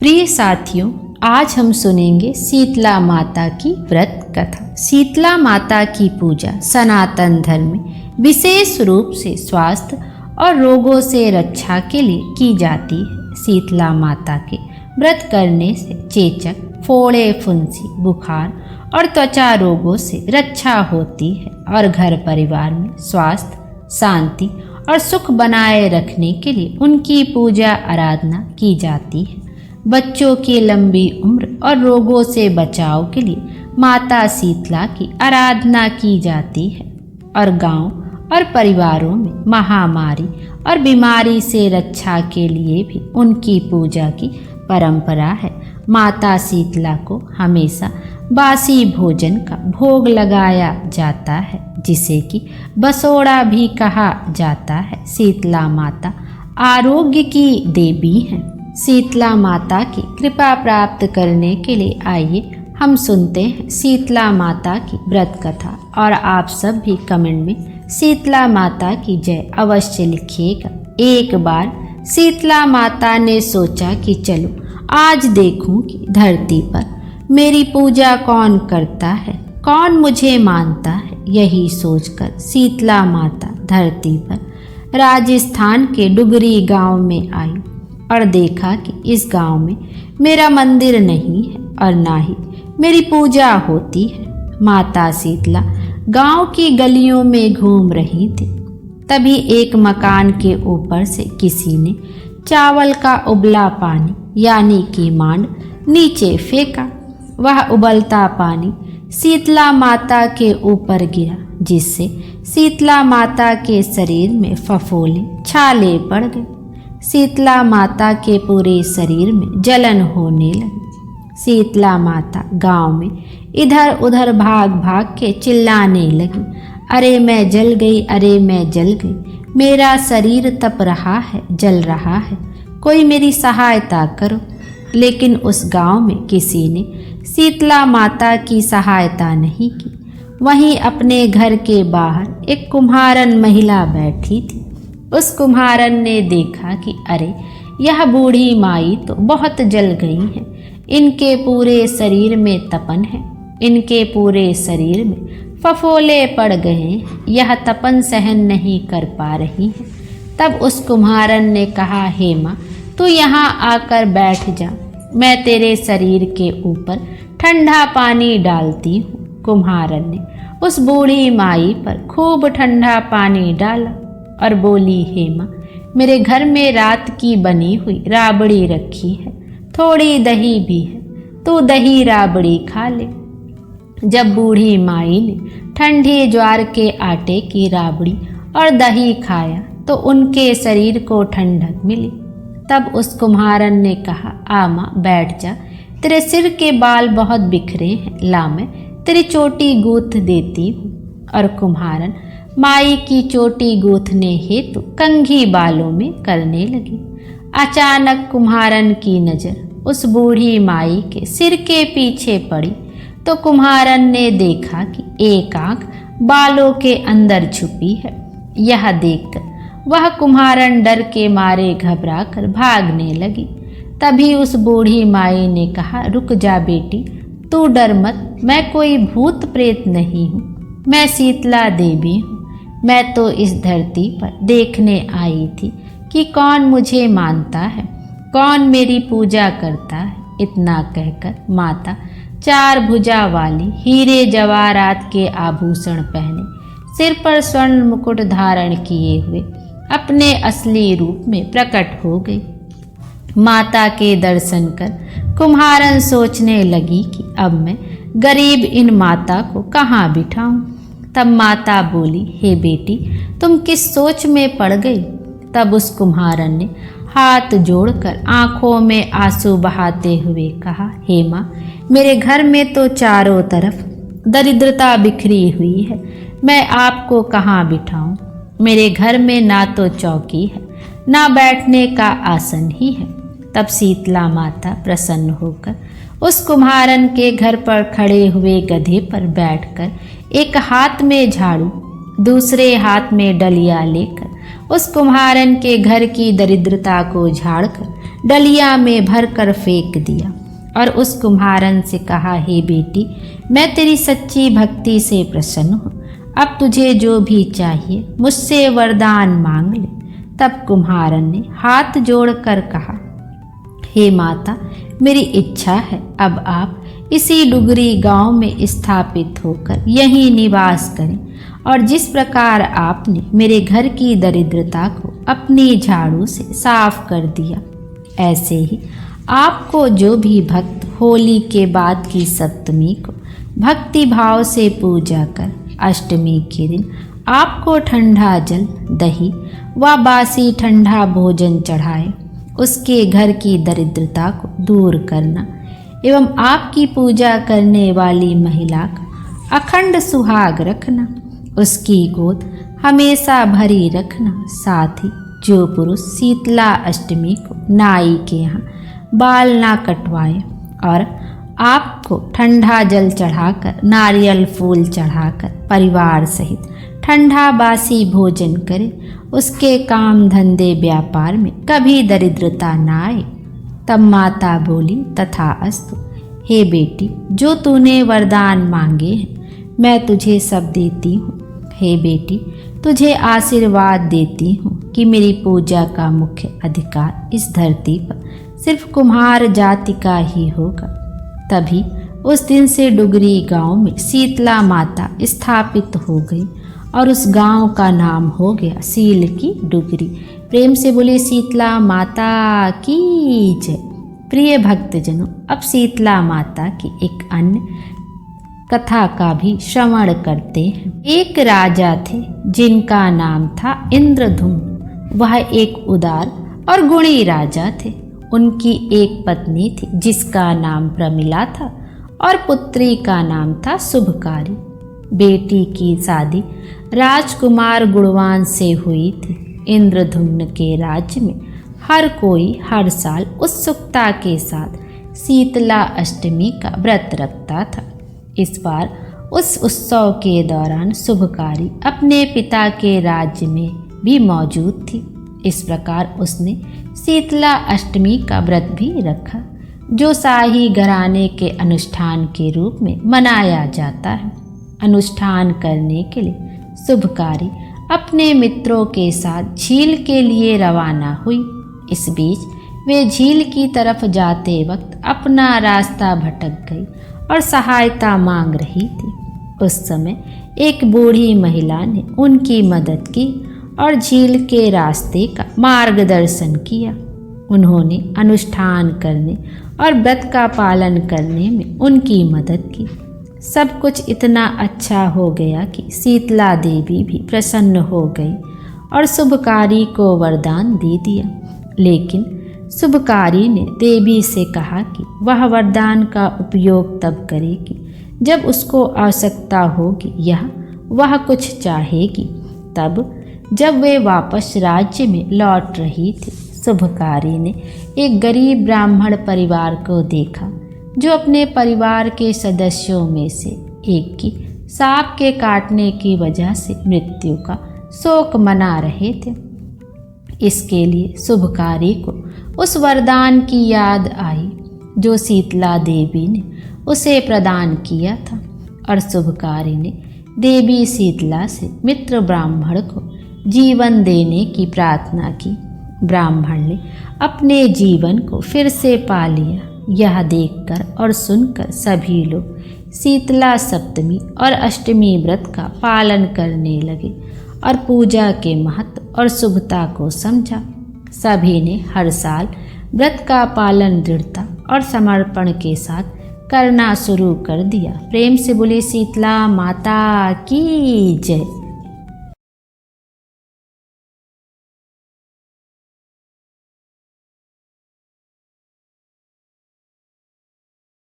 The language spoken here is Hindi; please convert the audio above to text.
प्रिय साथियों, आज हम सुनेंगे शीतला माता की व्रत कथा। शीतला माता की पूजा सनातन धर्म में विशेष रूप से स्वास्थ्य और रोगों से रक्षा के लिए की जाती है। शीतला माता के व्रत करने से चेचक, फोड़े, फुंसी, बुखार और त्वचा रोगों से रक्षा होती है और घर परिवार में स्वास्थ्य, शांति और सुख बनाए रखने के लिए उनकी पूजा आराधना की जाती है। बच्चों की लंबी उम्र और रोगों से बचाव के लिए माता शीतला की आराधना की जाती है और गांव और परिवारों में महामारी और बीमारी से रक्षा के लिए भी उनकी पूजा की परंपरा है। माता शीतला को हमेशा बासी भोजन का भोग लगाया जाता है, जिसे कि बसोड़ा भी कहा जाता है। शीतला माता आरोग्य की देवी हैं। शीतला माता की कृपा प्राप्त करने के लिए आइए हम सुनते हैं शीतला माता की व्रत कथा। और आप सब भी कमेंट में शीतला माता की जय अवश्य लिखिएगा। एक बार शीतला माता ने सोचा कि चलो आज देखूं कि धरती पर मेरी पूजा कौन करता है, कौन मुझे मानता है। यही सोचकर शीतला माता धरती पर राजस्थान के डुगरी गांव में आई और देखा कि इस गांव में मेरा मंदिर नहीं है और ना ही मेरी पूजा होती है। माता शीतला गांव की गलियों में घूम रही थी। तभी एक मकान के ऊपर से किसी ने चावल का उबला पानी यानी कि मांड नीचे फेंका। वह उबलता पानी शीतला माता के ऊपर गिरा, जिससे शीतला माता के शरीर में फफोले छाले पड़ गए। शीतला माता के पूरे शरीर में जलन होने लगी। शीतला माता गांव में इधर उधर भाग भाग के चिल्लाने लगी, अरे मैं जल गई, अरे मैं जल गई, मेरा शरीर तप रहा है, जल रहा है, कोई मेरी सहायता करो। लेकिन उस गांव में किसी ने शीतला माता की सहायता नहीं की। वहीं अपने घर के बाहर एक कुम्हारन महिला बैठी थी। उस कुम्हारन ने देखा कि अरे यह बूढ़ी माई तो बहुत जल गई है, इनके पूरे शरीर में तपन है, इनके पूरे शरीर में फफोले पड़ गए हैं, यह तपन सहन नहीं कर पा रही है। तब उस कुम्हारन ने कहा, हे माँ तू यहाँ आकर बैठ जा, मैं तेरे शरीर के ऊपर ठंडा पानी डालती हूँ। कुम्हारन ने उस बूढ़ी माई पर खूब ठंडा पानी डाला और बोली, हे माँ मेरे घर में रात की बनी हुई राबड़ी रखी है, थोड़ी दही भी है, तू दही राबड़ी खा ले। जब बूढ़ी माई ने ठंडे ज्वार के आटे की राबड़ी और दही खाया तो उनके शरीर को ठंडक मिली। तब उस कुम्हारन ने कहा, आ माँ बैठ जा, तेरे सिर के बाल बहुत बिखरे हैं, ला मैं तेरी चोटी गूंथ देती हूँ। और कुम्हारन माई की चोटी गूंथने हेतु कंघी बालों में करने लगी। अचानक कुम्हारन की नज़र उस बूढ़ी माई के सिर के पीछे पड़ी तो कुम्हारन ने देखा कि एक आंख बालों के अंदर छुपी है। यह देखकर वह कुम्हारन डर के मारे घबरा कर भागने लगी। तभी उस बूढ़ी माई ने कहा, रुक जा बेटी, तू डर मत, मैं कोई भूत प्रेत नहीं हूँ, मैं शीतला देवी हूँ। मैं तो इस धरती पर देखने आई थी कि कौन मुझे मानता है, कौन मेरी पूजा करता है। इतना कहकर माता चार भुजा वाली हीरे जवाहरात के आभूषण पहने, सिर पर स्वर्ण मुकुट धारण किए हुए अपने असली रूप में प्रकट हो गई। माता के दर्शन कर कुम्हारन सोचने लगी कि अब मैं गरीब इन माता को कहाँ बिठाऊं। तब माता बोली, हे बेटी तुम किस सोच में पड़ गई। तब उस कुम्हारन ने हाथ जोड़कर आंखों में आंसू बहाते हुए कहा, हे माँ मेरे घर में तो चारों तरफ दरिद्रता बिखरी हुई है, मैं आपको कहाँ बिठाऊं। मेरे घर में ना तो चौकी है, ना बैठने का आसन ही है। तब शीतला माता प्रसन्न होकर उस कुम्हारन के घर पर खड़े हुए गधे पर बैठकर एक हाथ में झाड़ू, दूसरे हाथ में डलिया लेकर उस कुम्हारन के घर की दरिद्रता को झाड़कर डलिया में भर कर फेंक दिया और उस कुम्हारन से कहा, हे बेटी, मैं तेरी सच्ची भक्ति से प्रसन्न हूँ। अब तुझे जो भी चाहिए मुझसे वरदान मांग ले। तब कुम्हारन ने हाथ जोड़कर कहा, हे माता, मेरी इच्छा है अब आप इसी डुगरी गांव में स्थापित होकर यहीं निवास करें और जिस प्रकार आपने मेरे घर की दरिद्रता को अपनी झाड़ू से साफ कर दिया, ऐसे ही आपको जो भी भक्त होली के बाद की सप्तमी को भक्ति भाव से पूजा कर अष्टमी के दिन आपको ठंडा जल, दही व बासी ठंडा भोजन चढ़ाए, उसके घर की दरिद्रता को दूर करना एवं आपकी पूजा करने वाली महिला का अखंड सुहाग रखना, उसकी गोद हमेशा भरी रखना। साथ ही जो पुरुष शीतला अष्टमी को नाई के यहाँ बाल ना कटवाए और आपको ठंडा जल चढ़ाकर, नारियल फूल चढ़ाकर परिवार सहित ठंडा बासी भोजन करे, उसके काम धंधे व्यापार में कभी दरिद्रता न आए। तब माता बोली, तथास्तु। हे बेटी, जो तूने वरदान मांगे हैं मैं तुझे सब देती हूँ। हे बेटी, तुझे आशीर्वाद देती हूँ कि मेरी पूजा का मुख्य अधिकार इस धरती पर सिर्फ कुम्हार जाति का ही होगा। तभी उस दिन से डुगरी गांव में शीतला माता स्थापित हो गई और उस गांव का नाम हो गया सील की डुगरी। प्रेम से बोले शीतला माता की जय। प्रिय भक्तजनों, अब शीतला माता की एक अन्य कथा का भी श्रवण करते हैं। एक राजा थे जिनका नाम था इंद्रधुम्न। वह एक उदार और गुणी राजा थे। उनकी एक पत्नी थी जिसका नाम प्रमिला था और पुत्री का नाम था शुभकारी। बेटी की शादी राजकुमार गुणवान से हुई थी। इंद्रधुम्न के राज्य में हर कोई हर साल उत्सुकता के साथ शीतला अष्टमी का व्रत रखता था। इस बार उस उत्सव के दौरान शुभकारी अपने पिता के राज्य में भी मौजूद थी। इस प्रकार उसने शीतला अष्टमी का व्रत भी रखा, जो शाही घराने के अनुष्ठान के रूप में मनाया जाता है। अनुष्ठान करने के लिए शुभकारी अपने मित्रों के साथ झील के लिए रवाना हुई। इस बीच वे झील की तरफ जाते वक्त अपना रास्ता भटक गई और सहायता मांग रही थी। उस समय एक बूढ़ी महिला ने उनकी मदद की और झील के रास्ते का मार्गदर्शन किया। उन्होंने अनुष्ठान करने और व्रत का पालन करने में उनकी मदद की। सब कुछ इतना अच्छा हो गया कि शीतला देवी भी प्रसन्न हो गई और शुभकारी को वरदान दे दिया। लेकिन शुभकारी ने देवी से कहा कि वह वरदान का उपयोग तब करेगी जब उसको आवश्यकता होगी या वह कुछ चाहेगी। तब जब वे वापस राज्य में लौट रही थी, शुभकारी ने एक गरीब ब्राह्मण परिवार को देखा जो अपने परिवार के सदस्यों में से एक की सांप के काटने की वजह से मृत्यु का शोक मना रहे थे। इसके लिए शुभकारी को उस वरदान की याद आई जो शीतला देवी ने उसे प्रदान किया था और शुभकारी ने देवी शीतला से मित्र ब्राह्मण को जीवन देने की प्रार्थना की। ब्राह्मण ने अपने जीवन को फिर से पा लिया। यह देखकर और सुनकर सभी लोग शीतला सप्तमी और अष्टमी व्रत का पालन करने लगे और पूजा के महत्व और शुभता को समझा। सभी ने हर साल व्रत का पालन दृढ़ता और समर्पण के साथ करना शुरू कर दिया। प्रेम से बोले शीतला माता की जय।